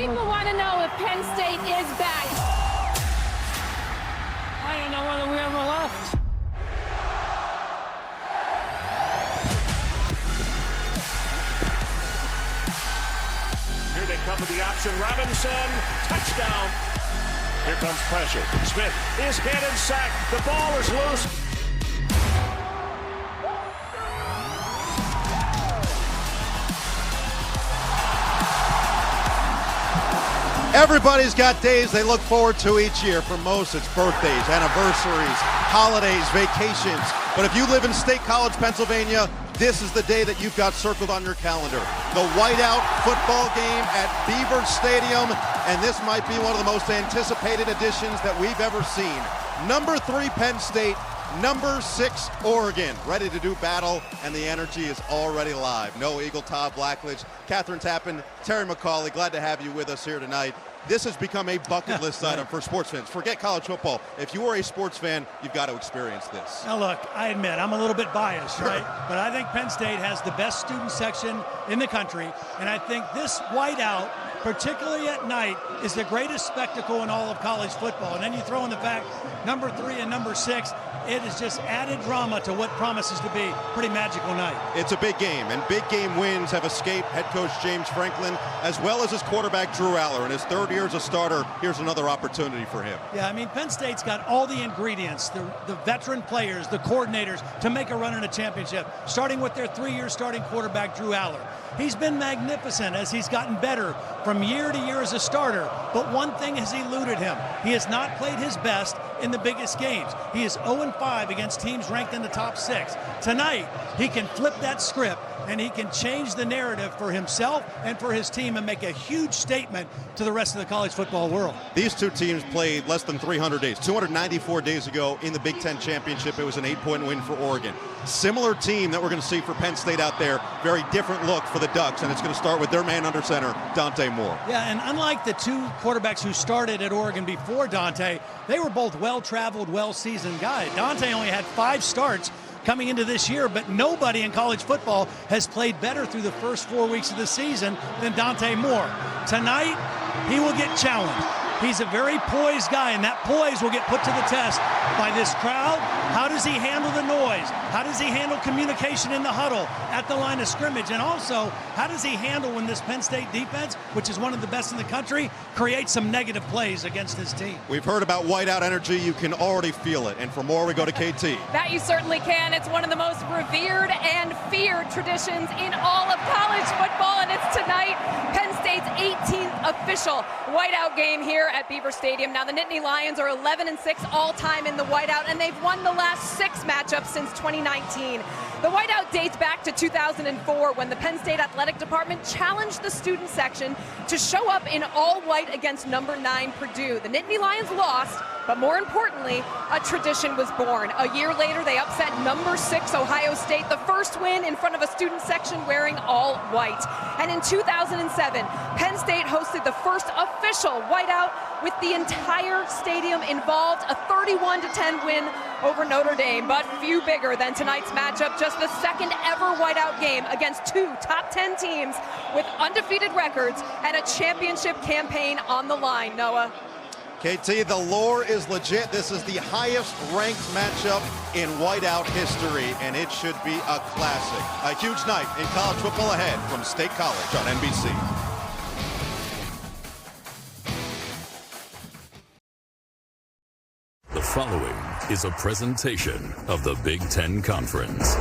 People want to know if Penn State is back. I don't know whether we ever left. Here they come with the option. Robinson, touchdown. Here comes pressure. Smith is hit and sacked. The ball is loose. Everybody's got days they look forward to each year. For most, it's birthdays, anniversaries, holidays, vacations. But if you live in State College, Pennsylvania, this is the day that you've got circled on your calendar. The whiteout football game at Beaver Stadium, and this might be one of the most anticipated additions that we've ever seen. Number 3, Penn State. Number 6, Oregon, ready to do battle, and the energy is already live. No Eagle, Todd Blackledge, Catherine Tappan, Terry McCauley, glad to have you with us here tonight. This has become a bucket list item for sports fans. Forget college football. If you are a sports fan, you've got to experience this. Now look, I admit, I'm a little bit biased, right? But I think Penn State has the best student section in the country, and I think this whiteout, particularly at night, is the greatest spectacle in all of college football. And then you throw in the fact, number 3 and number 6, it is just added drama to what promises to be a pretty magical night. It's a big game, and big game wins have escaped head coach James Franklin, as well as his quarterback Drew Aller. In his 3rd year as a starter, here's another opportunity for him. Yeah, I mean, Penn State's got all the ingredients, the veteran players, the coordinators, to make a run in a championship, starting with their 3-year starting quarterback Drew Aller. He's been magnificent as he's gotten better from year to year as a starter, but one thing has eluded him. He has not played his best in the biggest games. He is 0-5 against teams ranked in the top 6. Tonight, he can flip that script, and he can change the narrative for himself and for his team and make a huge statement to the rest of the college football world. These two teams played less than 300 days, 294 days ago in the Big Ten Championship. It was an 8-point win for Oregon. Similar team that we're going to see for Penn State out there. Very different look for the Ducks, and it's going to start with their man under center, Dante Moore. Yeah, and unlike the 2 quarterbacks who started at Oregon before Dante, they were both well-traveled, well-seasoned guys. Dante only had 5 starts coming into this year, but nobody in college football has played better through the first 4 weeks of the season than Dante Moore. Tonight, he will get challenged. He's a very poised guy, and that poise will get put to the test by this crowd. How does he handle the noise? How does he handle communication in the huddle at the line of scrimmage? And also, how does he handle when this Penn State defense, which is one of the best in the country, creates some negative plays against his team? We've heard about whiteout energy. You can already feel it. And for more, we go to KT. That you certainly can. It's one of the most revered and feared traditions in all of college football, and it's tonight Penn State's 18th official whiteout game here at Beaver Stadium. Now, the Nittany Lions are 11-6 all-time in the whiteout, and they've won the last 6 matchups since 2019. The whiteout dates back to 2004 when the Penn State Athletic Department challenged the student section to show up in all white against number 9 Purdue. The Nittany Lions lost, but more importantly, a tradition was born. A year later, they upset number 6 Ohio State, the first win in front of a student section wearing all white. And in 2007, Penn State hosted the first official whiteout with the entire stadium involved, a 31-10 win over Notre Dame, but few bigger than tonight's matchup, just the second ever whiteout game against 2 top 10 teams with undefeated records and a championship campaign on the line. Noah. KT, the lore is legit. This is the highest ranked matchup in whiteout history, and it should be a classic. A huge night in college football ahead from State College on NBC. The following is a presentation of the Big Ten Conference.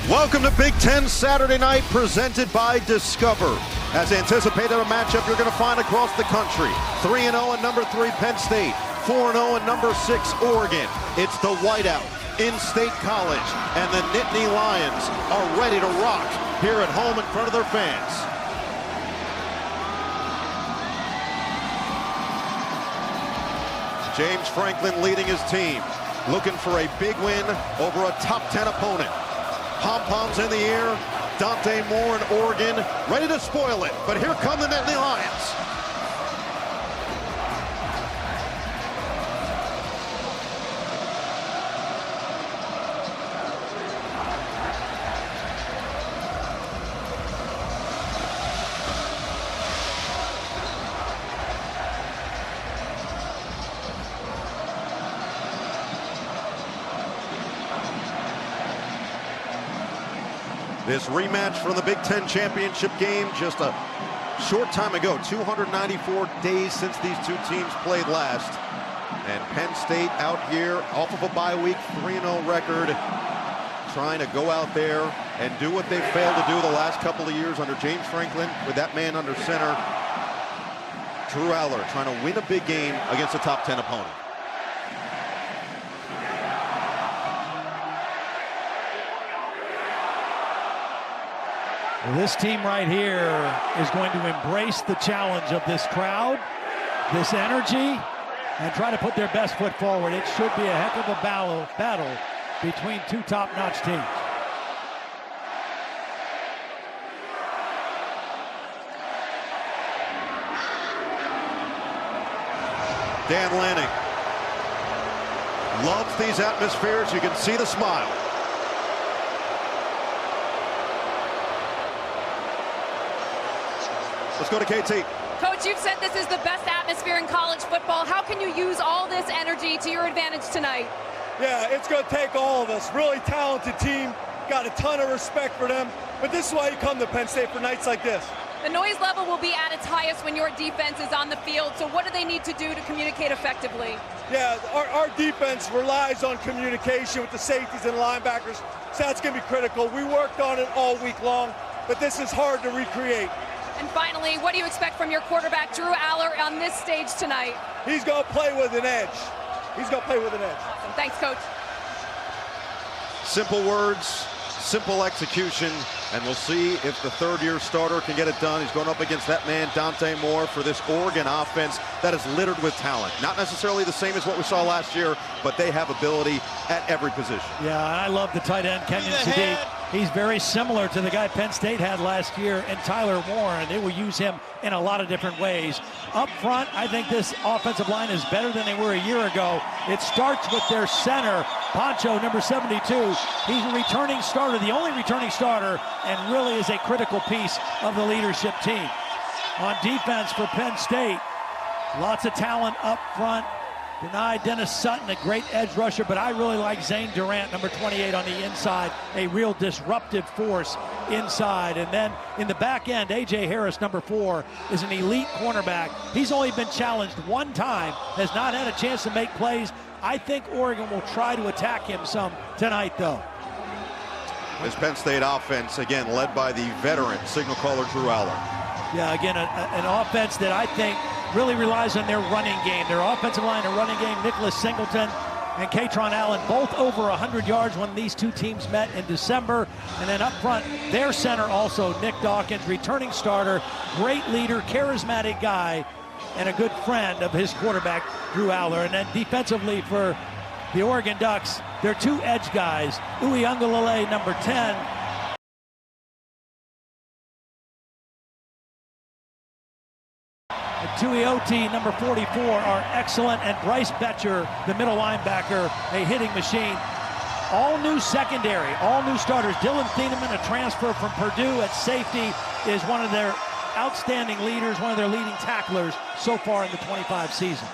Welcome to Big Ten Saturday Night, presented by Discover. As anticipated, a matchup you're going to find across the country. 3-0 and number 3 Penn State, 4-0 and number 6 Oregon. It's the whiteout in State College, and the Nittany Lions are ready to rock here at home in front of their fans. James Franklin leading his team, looking for a big win over a top 10 opponent. Pom-poms in the air, Dante Moore in Oregon, ready to spoil it, but here come the Nittany Lions. This rematch from the Big Ten championship game just a short time ago, 294 days since these two teams played last. And Penn State out here off of a bye week, 3-0 record, trying to go out there and do what they failed to do the last couple of years under James Franklin with that man under center. Drew Aller trying to win a big game against a top 10 opponent. This team right here is going to embrace the challenge of this crowd, this energy, and try to put their best foot forward. It should be a heck of a battle between two top-notch teams. Dan Lanning loves these atmospheres. You can see the smile. Let's go to KT. Coach, you've said this is the best atmosphere in college football. How can you use all this energy to your advantage tonight? Yeah, it's going to take all of us. Really talented team. Got a ton of respect for them. But this is why you come to Penn State for nights like this. The noise level will be at its highest when your defense is on the field. So what do they need to do to communicate effectively? Yeah, our defense relies on communication with the safeties and linebackers. So that's going to be critical. We worked on it all week long, but this is hard to recreate. And finally, what do you expect from your quarterback, Drew Aller, on this stage tonight? He's going to play with an edge. He's going to play with an edge. Awesome. Thanks, Coach. Simple words, simple execution, and we'll see if the third-year starter can get it done. He's going up against that man, Dante Moore, for this Oregon offense that is littered with talent. Not necessarily the same as what we saw last year, but they have ability at every position. Yeah, I love the tight end, Kenyon Sadiq. He's very similar to the guy Penn State had last year, and Tyler Warren. They will use him in a lot of different ways. Up front, I think this offensive line is better than they were a year ago. It starts with their center, Poncho, number 72. He's a returning starter, the only returning starter, and really is a critical piece of the leadership team. On defense for Penn State, lots of talent up front. Denied Dennis Sutton, a great edge rusher, but I really like Zane Durant, number 28 on the inside, a real disruptive force inside. And then in the back end, A.J. Harris, number 4, is an elite cornerback. He's only been challenged one time, has not had a chance to make plays. I think Oregon will try to attack him some tonight, though. This Penn State offense, again, led by the veteran signal caller Drew Aller. Yeah, again, an offense that I think really relies on their running game. Their offensive line, their running game, Nicholas Singleton and Katron Allen, both over 100 yards when these two teams met in December. And then up front, their center also, Nick Dawkins, returning starter, great leader, charismatic guy, and a good friend of his quarterback, Drew Aller. And then defensively for the Oregon Ducks, their two edge guys, Uiagalelei, number 10, Tuioti, number 44, are excellent, and Bryce Betcher, the middle linebacker, a hitting machine. All new secondary, all new starters. Dylan Thieneman, a transfer from Purdue at safety, is one of their outstanding leaders, one of their leading tacklers so far in the 25 season.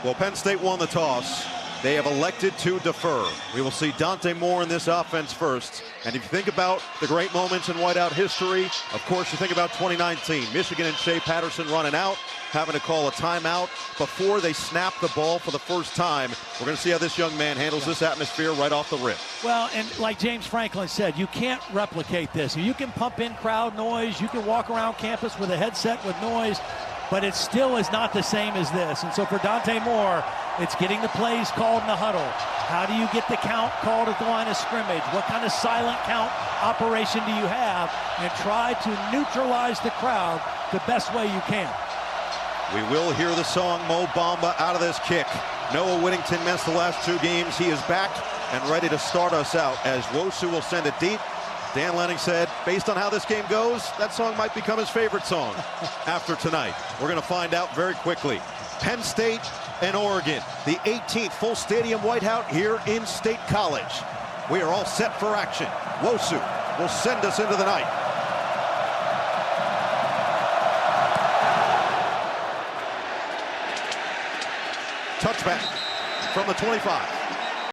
Well, Penn State won the toss. They have elected to defer. We will see Dante Moore in this offense first. And if you think about the great moments in whiteout history, of course you think about 2019. Michigan and Shea Patterson running out, having to call a timeout before they snap the ball for the first time. We're going to see how this young man handles this atmosphere right off the rip. Well, and like James Franklin said, you can't replicate this. You can pump in crowd noise, you can walk around campus with a headset with noise, but it still is not the same as this. And so for Dante Moore, it's getting the plays called in the huddle. How do you get the count called at the line of scrimmage? What kind of silent count operation do you have? And try to neutralize the crowd the best way you can. We will hear the song Mo Bamba out of this kick. Noah Whittington missed the last 2 games. He is back and ready to start us out as Wosu will send it deep. Dan Lanning said, based on how this game goes, that song might become his favorite song after tonight. We're going to find out very quickly. Penn State and Oregon, the 18th full stadium whiteout here in State College. We are all set for action. Wosu will send us into the night. Touchback from the 25.